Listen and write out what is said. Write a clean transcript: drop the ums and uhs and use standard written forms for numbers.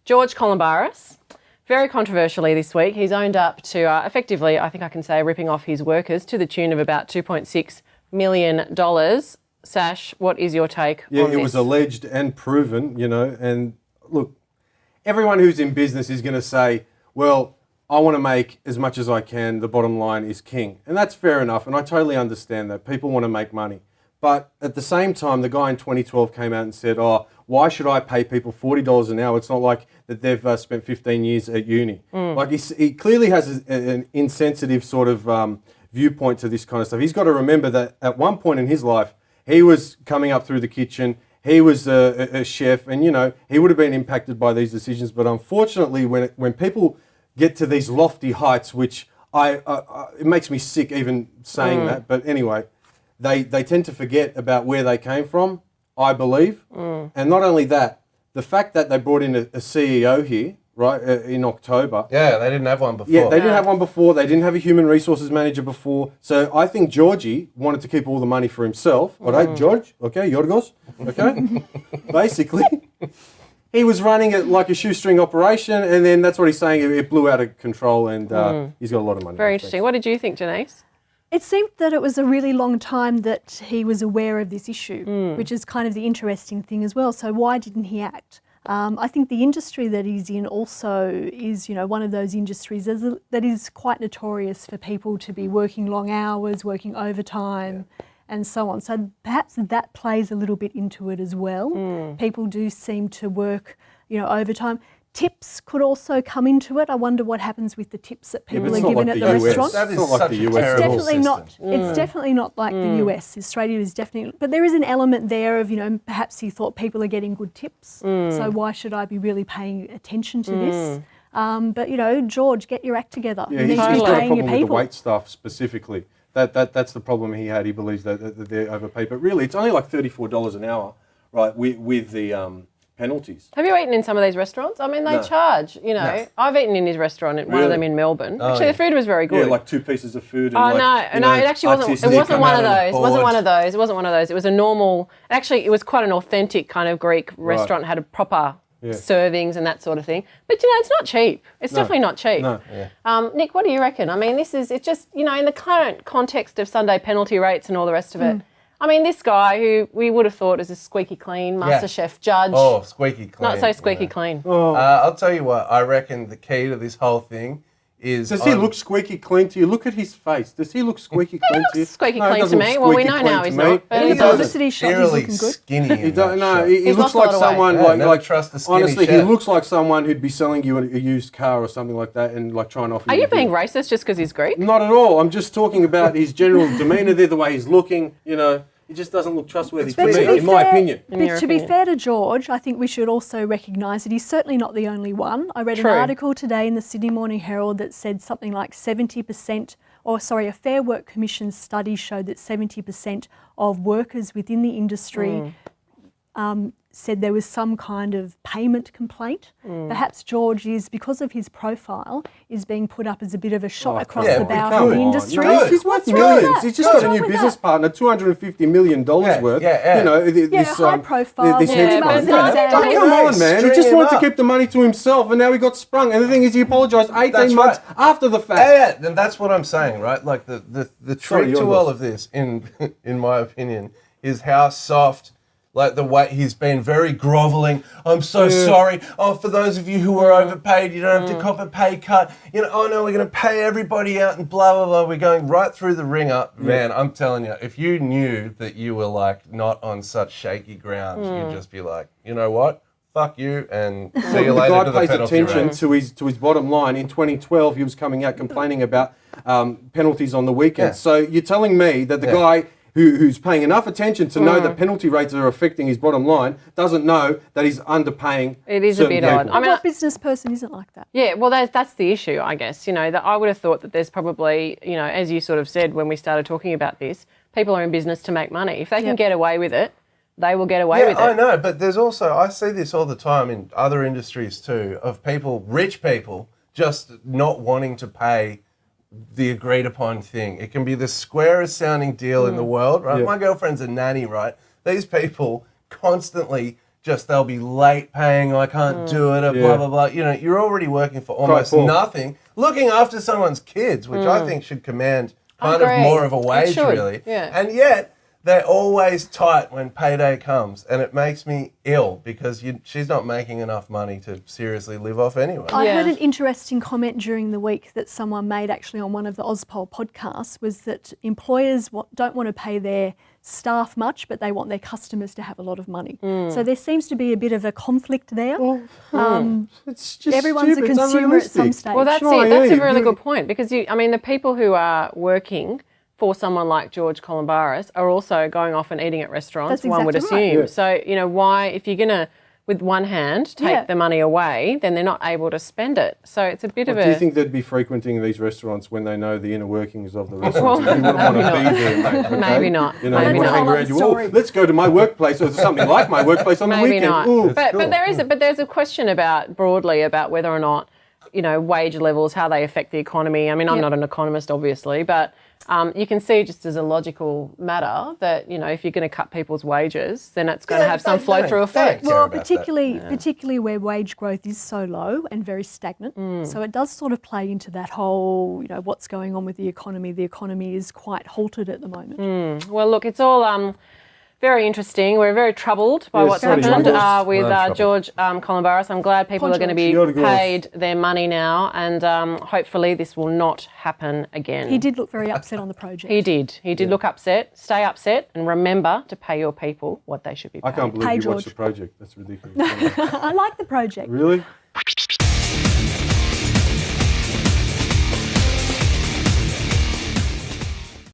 George Calombaris, very controversially this week, he's owned up to effectively, I think I can say, ripping off his workers to the tune of about $2.6 million. Sash, what is your take on this? Yeah, it was alleged and proven, and look, everyone who's in business is going to say, well, I want to make as much as I can, the bottom line is king. And that's fair enough, and I totally understand that. People want to make money. But at the same time, the guy in 2012 came out and said, why should I pay people $40 an hour? It's not like that they've spent 15 years at uni. Like he clearly has an insensitive sort of viewpoint to this kind of stuff. He's got to remember that at one point in his life, he was coming up through the kitchen, he was a chef, and he would have been impacted by these decisions. But unfortunately, when people get to these lofty heights, which it makes me sick even saying that, but anyway, they tend to forget about where they came from, I believe. And not only that, the fact that they brought in a CEO here, right, in October. Yeah, they didn't have one before. Yeah, they didn't have one before. They didn't have a human resources manager before. So I think Georgie wanted to keep all the money for himself. All right, George, okay, Yorgos, okay? Basically, he was running it like a shoestring operation, and then that's what he's saying, it blew out of control, and he's got a lot of money. Very interesting. What did you think, Denise? It seemed that it was a really long time that he was aware of this issue, which is kind of the interesting thing as well. So why didn't he act? I think the industry that he's in also is, one of those industries that is quite notorious for people to be working long hours, working overtime, and so on. So perhaps that plays a little bit into it as well. People do seem to work, overtime. Tips could also come into it. I wonder what happens with the tips that people are given at the restaurant. That is not like such the a US. terrible It's definitely system. not. It's definitely not like the US. Australia is definitely, but there is an element there of perhaps he thought people are getting good tips, so why should I be really paying attention to this? But George, get your act together. Yeah, you need he's to be got a paying problem your with the people. wait staff specifically. That's the problem he had. He believes that they're overpaid, but really it's only like $34 an hour, right? With the penalties. Have you eaten in some of these restaurants? I mean, they charge, I've eaten in his restaurant, one of them in Melbourne. Actually, the food was very good. Yeah, like 2 pieces of food. Oh, And no, it actually wasn't. It wasn't one of those. It wasn't one of those. It wasn't one of those. It was a normal, actually, it was quite an authentic kind of Greek restaurant, had a proper servings and that sort of thing. But, it's not cheap. It's definitely not cheap. No. Nick, what do you reckon? I mean, it's just, in the current context of Sunday penalty rates and all the rest of it, I mean, this guy who we would have thought is a squeaky clean MasterChef judge. Oh, squeaky clean. Not so squeaky clean. I'll tell you what, I reckon the key to this whole thing is... Does he look squeaky clean to you? Look at his face. Does he look squeaky clean to you? Squeaky No, he clean to doesn't me. look Well, we squeaky know clean now to he's me. not. But In he the does. publicity shot, he's eerily looking good. skinny in He that shot. he He's looks lost a lot like of weight. someone Yeah, like never trust a skinny honestly, he chef. looks like someone who'd be selling you a used car or something like that and like trying to offer Are you you a deal. being racist just because he's Greek? Not at all. I'm just talking about his general demeanour there, the way he's looking, He just doesn't look trustworthy to But me, in my opinion. But to be fair to George, I think we should also recognise that he's certainly not the only one. I read True. an article today in the Sydney Morning Herald that said something like a Fair Work Commission study showed that 70% of workers within the industry said there was some kind of payment complaint. Perhaps George is, because of his profile, is being put up as a bit of a shot across the bow come from the on. industry. He's worth What's wrong with millions. that? He's just What's got a wrong new with business that? partner, $250 million worth. High profile. This Yeah, hedge but fund. it's not Oh, come on, man. He String just him wanted to up. keep the money to himself, and now he got sprung. And the thing is, he apologised 18 That's months right. after the fact. Yeah, and that's what I'm saying, right? Like the trick to Yorgos. all of this, in my opinion, is how soft, like the way he's been very grovelling. I'm so sorry. Oh, for those of you who are overpaid, you don't have to cop a pay cut. Oh no, we're going to pay everybody out and blah, blah, blah. We're going right through the ringer. Man, I'm telling you, if you knew that you were like not on such shaky ground, you'd just be like, you know what? Fuck you and see you The later guy to the pays penalty attention rate. to his bottom line. In 2012, he was coming out complaining about penalties on the weekends. Yeah. So you're telling me that the guy who's paying enough attention to know that penalty rates are affecting his bottom line doesn't know that he's underpaying. It is a certain bit odd. people. I mean, What business person isn't like that? yeah, well, that's the issue, I guess. That I would have thought that there's probably, as you sort of said when we started talking about this, people are in business to make money. If they can get away with it, they will get away with it. I know, but there's also, I see this all the time in other industries too, of people, rich people, just not wanting to pay the agreed upon thing. It can be the squarest sounding deal in the world, right? Yeah. My girlfriend's a nanny, right? These people constantly just they'll be late paying, I can't do it, or Yeah. blah, blah, blah. You know, you're already working for almost Poor. nothing, looking after someone's kids, which I think should command kind of agree. more of a It wage, should, really. yeah. And yet, they're always tight when payday comes, and it makes me ill because she's not making enough money to seriously live off anyway. I Yeah. heard an interesting comment during the week that someone made actually on one of the Ozpol podcasts, was that employers don't want to pay their staff much, but they want their customers to have a lot of money. So there seems to be a bit of a conflict there. It's just Everyone's stupid. a It's consumer at some unrealistic. stage. Well, that's Sure, it. That's yeah, a really you- good point because the people who are working for someone like George Calombaris are also going off and eating at restaurants, That's one would exactly right. assume. Yeah. So, why, if you're going to, with one hand, take Yeah. the money away, then they're not able to spend it. So it's a bit of Do a... you think they'd be frequenting these restaurants when they know the inner workings of the restaurants? You wouldn't want to maybe be there, mate. Okay? Maybe not. You know, Maybe you want to not. hang That's a around you. whole Oh, other let's go to my workplace or something like my workplace on the Maybe weekend. not. Ooh, But cool. there's a question about broadly about whether or not wage levels, how they affect the economy. I mean, I'm Yep. not an economist, obviously, but you can see just as a logical matter that if you're going to cut people's wages, then it's going to have some flow through effect. care Well, about that. particularly where wage growth is so low and very stagnant. So it does sort of play into that whole, what's going on with the economy. The economy is quite halted at the moment. Well, look, it's all very interesting. We're very troubled by Yes, what's very happened troubled. with Well, I'm George Calombaris. I'm glad people are going to be You're the girl. paid their money now, and hopefully this will not happen again. He did look very upset on the project. He did. He did look upset. Stay upset, and remember to pay your people what they should be paid. I can't believe Hey, you watched George. the project. That's ridiculous. I like the project. Really?